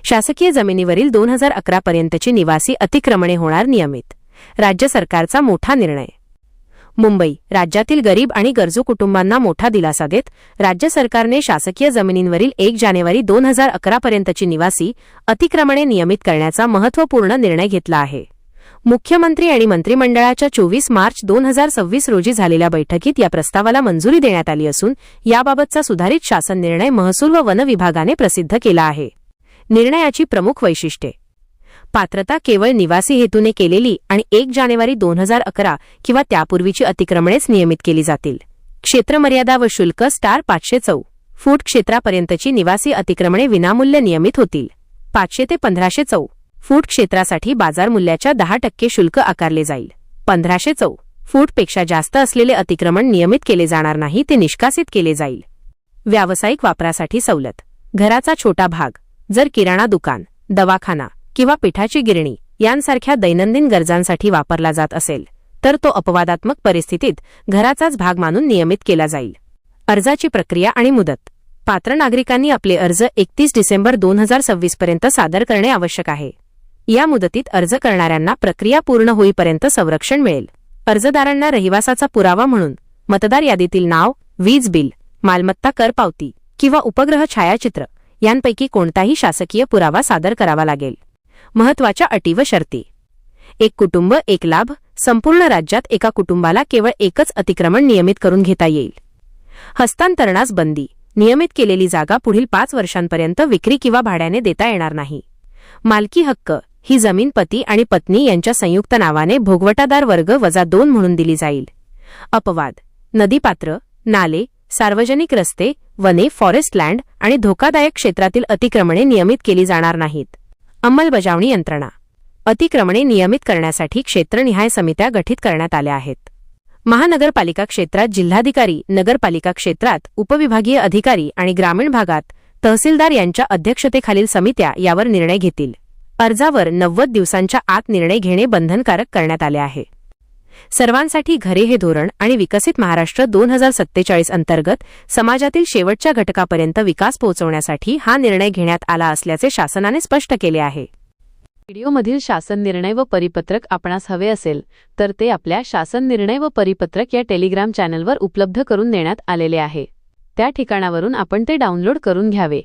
शासकीय जमिनीवरील 2011 पर्यंतची निवासी अतिक्रमणे होणार नियमित. राज्य सरकारचा मोठा निर्णय. मुंबई. राज्यातील गरीब आणि गरजू कुटुंबांना मोठा दिलासा देत राज्य सरकारने शासकीय जमिनींवरील 1 जानेवारी 2011 पर्यंतची निवासी अतिक्रमणे नियमित करण्याचा महत्त्वपूर्ण निर्णय घेतला आहे. मुख्यमंत्री आणि मंत्रिमंडळाच्या 24 मार्च 2026 रोजी झालेल्या बैठकीत या प्रस्तावाला मंजुरी देण्यात आली असून याबाबतचा सुधारित शासन निर्णय महसूल व वन विभागाने प्रसिद्ध केला आहे. निर्णयाची प्रमुख वैशिष्ट्ये. पात्रता केवळ निवासी हेतूने केलेली आणि 1 जानेवारी 2011 किंवा त्यापूर्वीची अतिक्रमणेच नियमित केली जातील. क्षेत्रमर्यादा व शुल्क $500 फूट क्षेत्रापर्यंतची निवासी अतिक्रमणे विनामूल्य नियमित होतील. 500 ते 1500 फूट क्षेत्रासाठी बाजार मूल्याच्या 10% शुल्क आकारले जाईल. 1500 फूटपेक्षा जास्त असलेले अतिक्रमण नियमित केले जाणार नाही, ते निष्कासित केले जाईल. व्यावसायिक वापरासाठी सवलत. घराचा छोटा भाग जर किराणा दुकान, दवाखाना किंवा पिठाची गिरणी यांसारख्या दैनंदिन गरजांसाठी वापरला जात असेल तर तो अपवादात्मक परिस्थितीत घराचाच भाग मानून नियमित केला जाईल. अर्जाची प्रक्रिया आणि मुदत. पात्र नागरिकांनी आपले अर्ज 31 डिसेंबर 2026 पर्यंत सादर करणे आवश्यक आहे. या मुदतीत अर्ज करणाऱ्यांना प्रक्रिया पूर्ण होईपर्यंत संरक्षण मिळेल. अर्जदारांना रहिवासाचा पुरावा म्हणून मतदार यादीतील नाव, वीज बिल, मालमत्ता कर पावती किंवा उपग्रह छायाचित्र यांपैकी कोणताही शासकीय पुरावा सादर करावा लागेल. महत्त्वाच्या अटी व शर्ती. 1 कुटुंब 1 लाभ. संपूर्ण राज्यात एका कुटुंबाला केवळ एकच अतिक्रमण नियमित करून घेता येईल. हस्तांतरणास बंदी. नियमित केलेली जागा पुढील 5 वर्षांपर्यंत विक्री किंवा भाड्याने देता येणार नाही. मालकी हक्क. ही जमीन पती आणि पत्नी यांच्या संयुक्त नावाने भोगवटादार वर्ग -2 म्हणून दिली जाईल. अपवाद. नदीपात्र, नाले, सार्वजनिक रस्ते, वने, फॉरेस्ट लँड आणि धोकादायक क्षेत्रातील अतिक्रमणे नियमित केली जाणार नाहीत. अंमलबजावणी यंत्रणा. अतिक्रमणे नियमित करण्यासाठी क्षेत्रनिहाय समित्या गठीत करण्यात आल्या आहेत. महानगरपालिका क्षेत्रात जिल्हाधिकारी, नगरपालिका क्षेत्रात उपविभागीय अधिकारी आणि ग्रामीण भागात तहसीलदार यांच्या अध्यक्षतेखालील समित्या यावर निर्णय घेतील. अर्जावर 90 दिवसांच्या आत निर्णय घेणे बंधनकारक करण्यात आले आहे. सर्वांसाठी घरे हे धोरण आणि विकसित महाराष्ट्र 2047 अंतर्गत समाजातील शेवटच्या घटकापर्यंत विकास पोहोचवण्यासाठी हा निर्णय घेण्यात आला असल्याचे शासनाने स्पष्ट केले आहे. व्हिडिओमधील शासन निर्णय व परिपत्रक आपणास हवे असेल तर ते आपल्या शासन निर्णय व परिपत्रक या टेलिग्राम चॅनलवर उपलब्ध करून देण्यात आलेले आहे. त्या ठिकाणावरून आपण ते डाउनलोड करून घ्यावे.